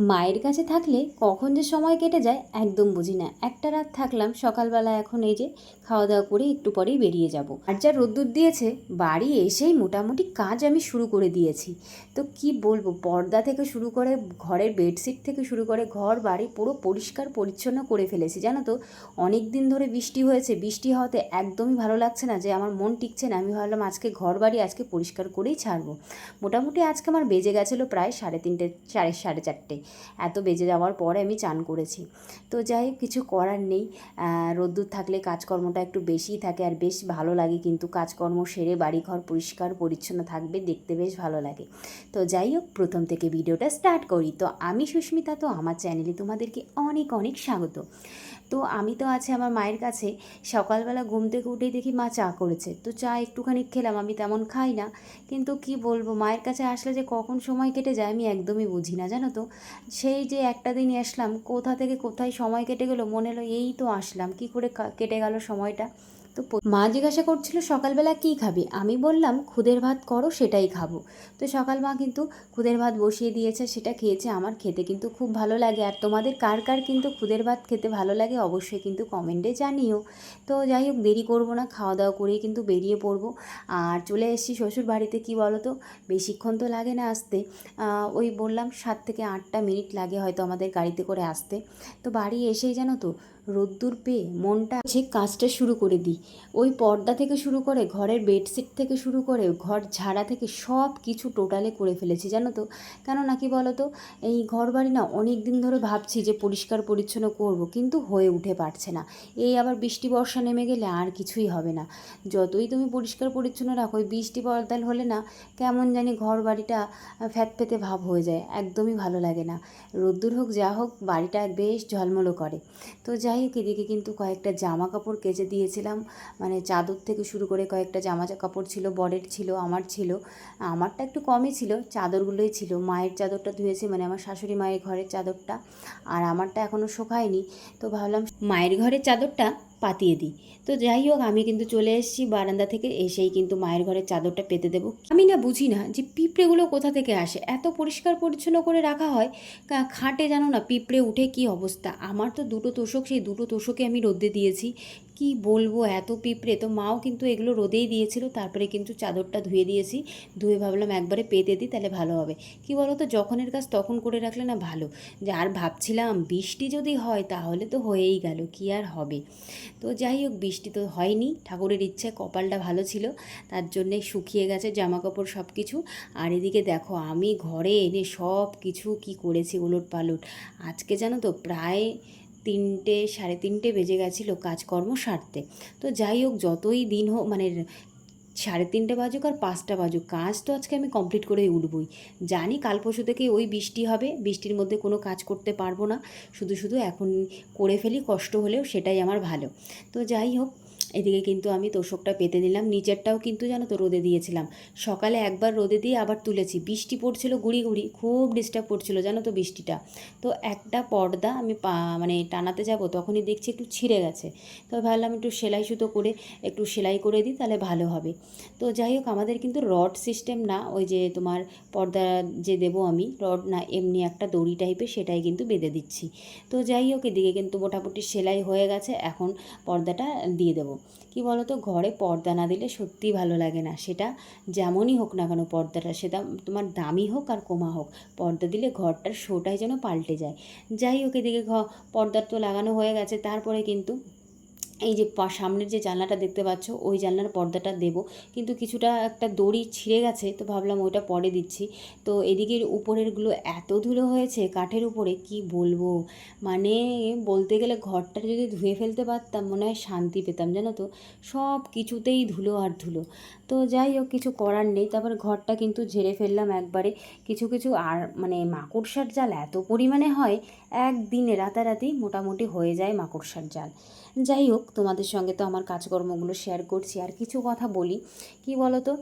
মায়ের কাছে থাকলে কখন যে সময় কেটে যায় একদম বুঝি না। একটা রাত থাকলাম, সকালবেলা এখন এই যে খাওয়া দাওয়া করে একটু পরেই বেরিয়ে যাব। আর যা রোদ্দুর দিয়েছে, বাড়ি এসেই মোটামুটি কাজ আমি শুরু করে দিয়েছি। তো কি বলবো, পর্দা থেকে শুরু করে ঘরের বেডশিট থেকে শুরু করে ঘর বাড়ি পুরো পরিষ্কার পরিচ্ছন্ন করে ফেলেছি। জানো তো, অনেক দিন ধরে বৃষ্টি হয়েছে, বৃষ্টি হওয়াতে একদমই ভালো লাগছে না, যে আমার মন টিকছে না। আমি ভাবলাম আজকে ঘর বাড়ি আজকে পরিষ্কার করেই ছাড়বো। মোটামুটি আজকে আমার বেজে গেছিলো প্রায় 3:30, সাড়ে 4:30। এত বেজে যাওয়ার পরে আমি চান করেছি। তো যাই হোক, কিছু করার নেই। রোদ্দুর থাকলে কাজকর্মটা একটু বেশিই থাকে, আর বেশ ভালো লাগে কিন্তু কাজকর্ম সেরে বাড়িঘর পরিষ্কার পরিচ্ছন্ন থাকবে, দেখতে বেশ ভালো লাগে। তো যাই হোক, প্রথম থেকে ভিডিওটা স্টার্ট করি। তো আমি সুস্মিতা, তো আমার চ্যানেলে তোমাদেরকে অনেক অনেক স্বাগত। তো আমি তো আছি আমার মায়ের কাছে। সকালবেলা ঘুম থেকে উঠেই দেখি মা চা করেছে, তো চা একটুখানি খেলাম। আমি তেমন খাই না, কিন্তু কি বলবো, মায়ের কাছে আসলে যে কখন সময় কেটে যায় আমি একদমই বুঝি না, জানো তো। সেই যে একটা দিনই আসলাম, কোথা থেকে কোথায় সময় কেটে গেলো, মনে হলো এই তো আসলাম, কি করে কেটে গেল সময়টা। তো মা জিজ্ঞাসা করছিল সকালবেলা কী খাবি, আমি বললাম খুদের ভাত করো, সেটাই খাবো। তো সকাল মা কিন্তু খুদের ভাত বসিয়ে দিয়েছে, সেটা খেয়েছে। আমার খেতে কিন্তু খুব ভালো লাগে। আর তোমাদের কার কার কিন্তু খুদের ভাত খেতে ভালো লাগে অবশ্যই কিন্তু কমেন্টে জানিও। তো যাই হোক, দেরি করবো না, খাওয়া দাওয়া করেই কিন্তু বেরিয়ে পড়বো। আর চলে এসেছি শ্বশুর বাড়িতে। কী বলো তো, বেশিক্ষণ তো লাগে না আসতে। ওই বললাম 7 থেকে 8টা মিনিট লাগে হয়তো আমাদের গাড়িতে করে আসতে। তো বাড়ি এসেই জানো তো, রোদ্দুর পেয়ে মনটা কাজটা শুরু করে দিই। ওই পর্দা থেকে শুরু করে ঘরের বেডশিট থেকে শুরু করে ঘর ঝাড়া থেকে সব কিছু টোটালে করে ফেলেছি, জানো তো। কেননা কি বলো তো, এই ঘর বাড়ি না অনেক দিন ধরে ভাবছি যে পরিষ্কার পরিচ্ছন্ন করব, কিন্তু হয়ে উঠে পারছে না। এই আবার বৃষ্টি বর্ষা নেমে গেলে আর কিছুই হবে না। যতই তুমি পরিষ্কার পরিচ্ছন্ন রাখো, ওই বৃষ্টি বর্দাল হলে না কেমন জানি ঘর বাড়িটা ফ্যাতফেতে ভাব হয়ে যায়, একদমই ভালো লাগে না। রোদ্দুর হোক যা হোক, বাড়িটা বেশ ঝলমলো করে। তো যাই হোক, এদিকে কিন্তু কয়েকটা জামা কাপড় কেচে দিয়েছিলাম। মানে চাদর থেকে শুরু করে কয়েকটা জামা কাপড় ছিল, বরের ছিল, আমার ছিল। আমারটা একটু কমই ছিল, চাদরগুলোই ছিল। মায়ের চাদরটা ধুয়েছি, মানে আমার শাশুড়ি মায়ের ঘরের চাদরটা। আর আমারটা এখনও শুকায়নি। তো ভাবলাম মায়ের ঘরের চাদরটা পাতিয়ে দিই। তো যাই হোক, আমি কিন্তু চলে এসেছি বারান্দা থেকে, এসেই কিন্তু মায়ের ঘরের চাদরটা পেতে দেবো। আমি না বুঝি না যে পিঁপড়েগুলো কোথা থেকে আসে, এত পরিষ্কার পরিচ্ছন্ন করে রাখা হয় খাটে, জানো না পিঁপড়ে উঠে কি অবস্থা। আমার তো দুটো তোষক, সেই দুটো তোষকে আমি রোদে দিয়েছি। কি বলবো, এত পিঁপড়ে। তো মাও কিন্তু এগুলো রোদেই দিয়েছিল, তারপরে কিন্তু চাদরটা ধুয়ে দিয়েছি। ধুয়ে ভাবলাম একবারে পেতে দিই, তাহলে ভালো হবে। কি বলো তো, যখনের কাজ তখন করে রাখলে না ভালো। যে আর ভাবছিলাম বৃষ্টি যদি হয় তাহলে তো হয়েই গেল, কি আর হবে। তো যাই হোক, বৃষ্টি তো হয়নি, ঠাকুরের ইচ্ছে, কপালটা ভালো ছিল, তার জন্যে শুকিয়ে গেছে জামা কাপড় সব কিছু। আর এদিকে দেখো, আমি ঘরে এনে সব কিছু কী করেছি ওলট পালট। আজকে জানো তো প্রায় 3টে, 3:30 বেজে গেছিলো কাজকর্ম সারতে। তো যাই হোক, যতই দিন হোক, মানে 3:30 বাজুক আর 5টা বাজুক, কাজ তো আজকে আমি কমপ্লিট করে উঠবই। জানি কাল পরশু থেকে ওই বৃষ্টি হবে, বৃষ্টির মধ্যে কোনো কাজ করতে পারবো না। শুধু শুধু এখন করে ফেলি, কষ্ট হলেও সেটাই আমার ভালো। তো যাই হোক, এদিকে কিন্তু আমি তোষকটা পেতে নিলাম। নিচেরটাও কিন্তু জানো তো রোদে দিয়েছিলাম। সকালে একবার রোদে দিয়ে আবার তুলেছি। বৃষ্টি পড়ছিল গুড়ি গুড়ি, খুব ডিস্টার্ব করছিল জানো তো বৃষ্টিটা। তো একটা পর্দা আমি মানে টানাতে যাব, তখনই দেখছি একটু ছিঁড়ে গেছে। তো ভাবলাম একটু সেলাই সুতো করে একটু সেলাই করে দিই, তাহলে ভালো হবে। তো যাই হোক, আমাদের কিন্তু রড সিস্টেম না, ওই যে তোমার পর্দা যে দেবো আমি, রড না, এমনি একটা দড়ি টাইপের, সেটাই কিন্তু বেঁধে দিচ্ছি। তো যাই হোক, এদিকে কিন্তু মোটামুটি সেলাই হয়ে গেছে, এখন পর্দাটা দিয়ে দেবো। কি বলো তো, ঘরে পর্দা না দিলে সত্যিই ভালো লাগে না। সেটা যেমনই হোক না কেন পর্দাটা, সেটা তোমার দামি হোক আর কমা হোক, পর্দা দিলে ঘরটার শোটাই যেন পাল্টে যায়। যাই হোক, এদিকে পর্দা তো লাগানো হয়ে গেছে। তারপরে কিন্তু এই যে সামনের যে জানলাটা দেখতে পাচ্ছ, ওই জানলার পর্দাটা দেব, কিন্তু কিছুটা একটা দড়ি ছিঁড়ে গেছে, তো ভাবলাম ওইটা পরে দিচ্ছি। তো এদিকের উপরেরগুলো এত ধুলো হয়েছে কাঠের উপরে, কি বলবো। মানে বলতে গেলে ঘরটা যদি ধুয়ে ফেলতে পারতাম মনে হয় শান্তি পেতাম, জানো তো। সব কিছুতেই ধুলো আর ধুলো। তো যাই হোক, কিছু করার নেই। তারপর ঘরটা কিন্তু ঝেড়ে ফেললাম একবারে। কিছু কিছু আর মানে মাকড়সার জাল এত পরিমাণে হয়, একদিনে রাতারাতি মোটামুটি হয়ে যায় মাকড়সার জাল। যাই হোক, তোমাদের সঙ্গে তো আমার কাজকর্মগুলো শেয়ার করছি। আর কিছু কথা বলি, কি বলো তো,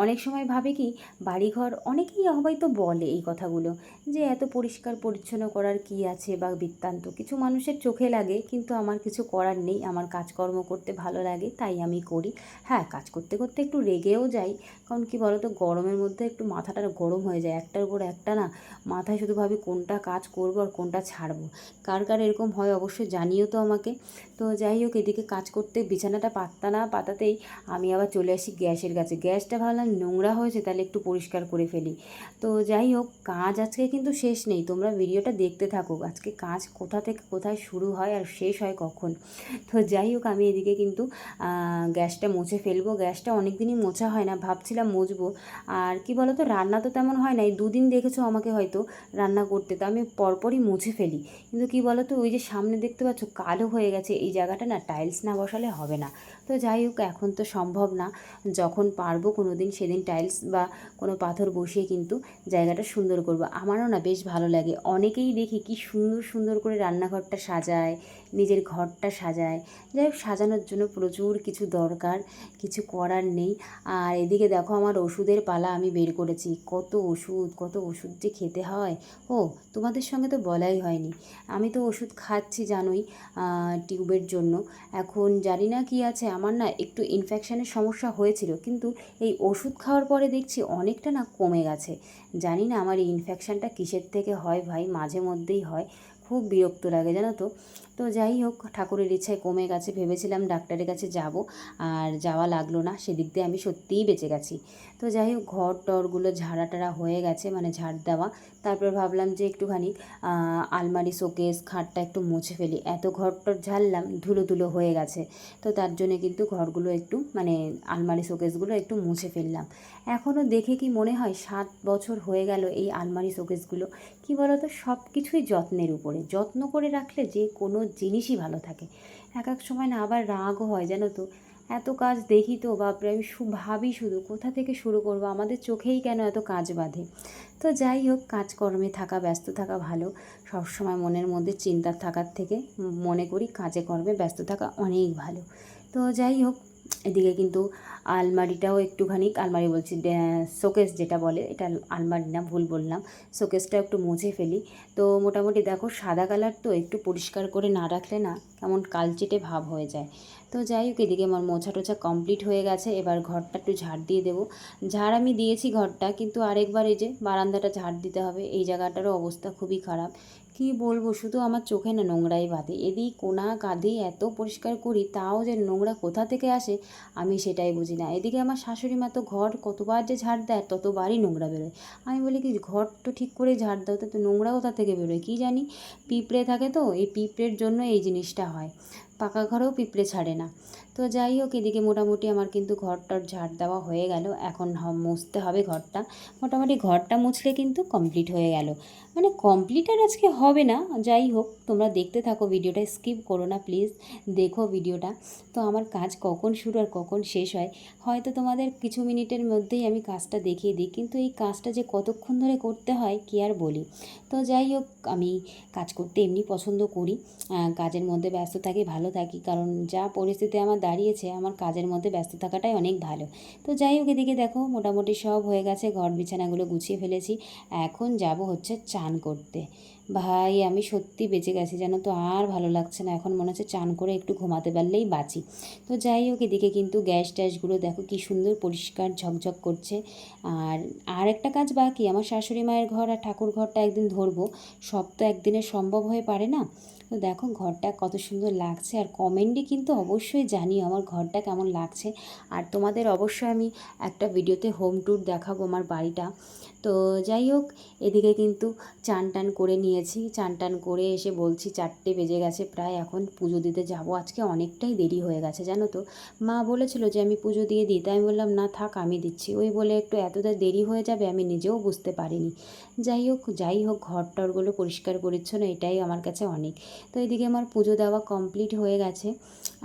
অনেক সময় ভাবে কি, বাড়িঘর অনেকেই হয়তো বলে এই কথাগুলো, যে এত পরিষ্কার পরিচ্ছন্ন করার কি আছে বা বৃত্তান্ত। কিছু মানুষের চোখে লাগে, কিন্তু আমার কিছু করার নেই। আমার কাজকর্ম করতে ভালো লাগে, তাই আমি করি। হ্যাঁ, কাজ করতে করতে করতে একটু রেগেও যাই, কারণ কি বলো তো গরমের মধ্যে একটু মাথাটা গরম হয়ে যায়, একটার উপর একটা না মাথায় শুধু ভাবি কোনটা কাজ করবো আর কোনটা ছাড়বো। কার কার এরকম হয় অবশ্যই জানিও তো আমাকে। তো যাই হোক, এদিকে কাজ করতে বিছানাটা পাততা না পাতাতেই আমি আবার চলে আসি গ্যাসের কাছে। গ্যাসটা ভাবলাম নোংরা হয়েছে, তাহলে একটু পরিষ্কার করে ফেলি। তো যাই হোক, কাজ আজকে কিন্তু শেষ নেই, তোমরা ভিডিওটা দেখতে থাকো। আজকে কাজ কোথা থেকে কোথায় শুরু হয় আর শেষ হয় কখন। তো যাই হোক, আমি এদিকে কিন্তু গ্যাসটা মুছে ফেলবো। গ্যাসটা অনেক দিনই মোছা হয় না, ভাবছিলাম মুছবো। আর কি বলো তো, রান্না তো তেমন হয় না, এই দুদিন দেখেছো আমাকে হয়তো রান্না করতে, তো আমি পরপরই মুছে ফেলি। কিন্তু কি বলো তো, ওই যে সামনে দেখতে পাচ্ছ কালো হয়ে গেছে, এই জায়গাটা না টাইলস না বসালে হবে না। তো যাই হোক, এখন তো সম্ভব না, যখন পারবো কোনো দিন সেদিন টাইলস বা কোনো পাথর বসিয়ে কিন্তু জায়গাটা সুন্দর করব। আমারও না বেশ ভালো লাগে, অনেকেই দেখি কি সুন্দর সুন্দর করে রান্নাঘরটা সাজায়, নিজের ঘরটা সাজায়। যাই হোক, সাজানোর জন্য প্রচুর কিছু দরকার, কিছু করার নেই। আর এদিকে দেখো আমার ওষুধের পালা আমি বের করেছি, কত ওষুধ কত ওষুধ যে খেতে হয়। ও, তোমাদের সঙ্গে তো বলাই হয়নি, আমি তো ওষুধ খাচ্ছি জানোই, টিউবের জন্য। এখন জানি না কি আছে, আমার না একটু ইনফেকশানের সমস্যা হয়েছিল, কিন্তু এই ওষুধ খাওয়ার পরে দেখছি অনেকটা না কমে গেছে। জানি না আমার এই ইনফেকশানটা কিসের থেকে হয় ভাই, মাঝে মধ্যেই হয়, খুব বিরক্ত লাগে জানো তো। তো যাই হোক, ঠাকুরের ইচ্ছায় কমে গেছে, ভেবেছিলাম ডাক্তারের কাছে যাব, আর যাওয়া লাগলো না, সেদিক দিয়ে আমি সত্যিই বেঁচে গেছি। তো যাই হোক, ঘর টরগুলো ঝাড়া টাড়া হয়ে গেছে, মানে ঝাড় দেওয়া। তারপর ভাবলাম যে একটুখানি আলমারি শোকেস খাটটা একটু মুছে ফেলি, এত ঘর টর ঝাড়লাম, ধুলো ধুলো হয়ে গেছে। তো তার জন্য কিন্তু ঘরগুলো একটু মানে আলমারি শোকেসগুলো একটু মুছে ফেললাম। এখনও দেখে কি মনে হয় 7 বছর হয়ে গেল এই আলমারি শোকেসগুলো। কি বলো তো, সব কিছুই যত্নের উপরে, যত্ন করে রাখলে যে কোনো জিনিসই ভালো থাকে। এক এক সময় না আবার রাগও হয় জানো তো, এত কাজ দেখি তো বাপরে, আমি ভাবি শুধু কোথা থেকে শুরু করব, আমাদের চোখেই কেন এত কাজ বাঁধে। তো যাই হোক, কাজকর্মে থাকা, ব্যস্ত থাকা ভালো। সবসময় মনের মধ্যে চিন্তা থাকার থেকে মনে করি কাজে কর্মে ব্যস্ত থাকা অনেক ভালো। তো যাই হোক, এদিকে কিন্তু আলমারিটাও একটুখানি, আলমারি বলছি শোকেস যেটা বলে, এটা আলমারি না, ভুল বললাম, শোকেসটা একটু মুছে ফেলি। তো মোটামুটি দেখো সাদা কালার তো, একটু পরিষ্কার করে না রাখলে না কেমন কালচেটে ভাব হয়ে যায়। তো যাই হোক, এদিকে আমার মোছা টোছা কমপ্লিট হয়ে গেছে, এবার ঘরটা একটু ঝাড় দিয়ে দেবো। ঝাড় আমি দিয়েছি ঘরটা, কিন্তু আরেকবার এই যে বারান্দাটা ঝাড় দিতে হবে, এই জায়গাটারও অবস্থা খুবই খারাপ। কি বলবো, শুধু আমার চোখে না নোংরাই বাঁধে, এদিক কোনা কাঁধে এত পরিষ্কার করি, তাও যে নোংরা কোথা থেকে আসে আমি সেটাই বুঝি না। এদিকে আমার শাশুড়ি মা তো ঘর কতবার যে ঝাড় দেয়, ততবারই নোংরা বেরোয়। আমি বলি কি, ঘর তো ঠিক করে ঝাড় দাও, তো নোংরা কোথা থেকে বেরোয় কী জানি। পিঁপড়ে থাকে তো, এই পিঁপড়ের জন্য এই জিনিসটা হয়, পাকা ঘরেও পিঁপড়ে ছাড়ে না। তো যাই হোক, এদিকে মোটামুটি আমার কিন্তু ঘরটার ঝাড় দেওয়া হয়ে গেল, এখন মুছতে হবে ঘরটা। মোটামুটি ঘরটা মুছলে কিন্তু কমপ্লিট হয়ে গেল, মানে কমপ্লিট আর আজকে হবে না। যাই হোক, তোমরা দেখতে থাকো ভিডিওটা, স্কিপ করো না প্লিজ, দেখো ভিডিওটা। তো আমার কাজ কখন শুরু আর কখন শেষ হয় হয়তো তোমাদের কিছু মিনিটের মধ্যেই আমি কাজটা দেখিয়ে দিই, কিন্তু এই কাজটা যে কতক্ষণ ধরে করতে হয় কী আর বলি। তো যাই হোক, আমি কাজ করতে এমনি পছন্দ করি, কাজের মধ্যে ব্যস্ত থাকি, ভালো থাকি, কারণ যা পরিস্থিতি আমার দাঁড়িয়েছে, আমার কাজের মধ্যে ব্যস্ত থাকাটাই অনেক ভালো। তো যাই হোক, এদিকে দেখো মোটামুটি সব হয়ে গেছে, ঘর বিছানাগুলো গুছিয়ে ফেলেছি, এখন যাব হচ্ছে চান করতে। ভাই আমি সত্যি বেঁচে গেছি জানো তো, আর ভালো লাগছে না, এখন মনে হচ্ছে চান করে একটু ঘুমাতে পারলেই বাঁচি। তো যাই হোক, এদিকে কিন্তু গ্যাস ট্যাসগুলো দেখো কি সুন্দর পরিষ্কার ঝকঝক করছে। আর একটা কাজ বাকি, আমার শাশুড়ি মায়ের ঘর আর ঠাকুর ঘরটা একদিন ধরবো, সব তো একদিনে সম্ভব হয়ে পারে না। তো দেখো ঘরটা কত সুন্দর লাগছে, আর কমেন্টে কিন্তু অবশ্যই জানিও আমার ঘরটা কেমন লাগছে। আর তোমাদের অবশ্যই আমি একটা ভিডিওতে হোম ট্যুর দেখাবো আমার বাড়িটা। তো যাই হোক, এদিকে কিন্তু চান টান করে নিয়েছি, চান টান করে এসে বলছি 4টে বেজে গেছে প্রায়, এখন পুজো দিতে যাব। আজকে অনেকটাই দেরি হয়ে গেছে জানো তো, মা বলেছিল যে আমি পুজো দিয়ে দিই, তাই আমি বললাম না থাক আমি দিচ্ছি, ওই বলে একটু এতটা দেরি হয়ে যাবে আমি নিজেও বুঝতে পারিনি। যাই হোক, ঘর টরগুলো পরিষ্কার পরিচ্ছন্ন, এটাই আমার কাছে অনেক। তো এদিকে আমার পুজো দেওয়া কমপ্লিট হয়ে গেছে।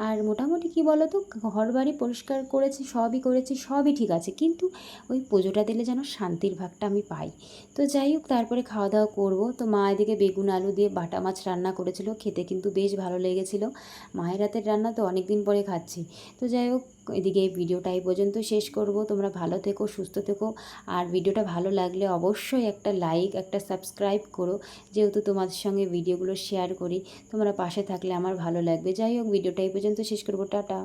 আর মোটামুটি কি বলো তো, ঘর বাড়ি পরিষ্কার করেছি, সবই করেছি, সবই ঠিক আছে, কিন্তু ওই পুজোটা দিলে যেন শান্তির ভাগটা আমি পাই। তো যাই হোক, তারপরে খাওয়া দাওয়া করবো। তো মা এদিকে বেগুন আলু দিয়ে বাটা মাছ রান্না করেছিল, খেতে কিন্তু বেশ ভালো লেগেছিলো, মায়ের হাতের রান্না তো অনেক দিন পরে খাচ্ছি। তো যাই হোক, এদিকে এই ভিডিওটা এই পর্যন্ত শেষ করব। তোমরা ভালো থেকো, সুস্থ থেকো, আর ভিডিওটা ভালো লাগলে অবশ্যই একটা লাইক, একটা সাবস্ক্রাইব করো, যেহেতু তোমাদের সঙ্গে ভিডিওগুলো শেয়ার করি, তোমরা পাশে থাকলে আমার ভালো লাগবে। যাই হোক, ভিডিওটা এই পর্যন্ত শেষ করবো, টাটা।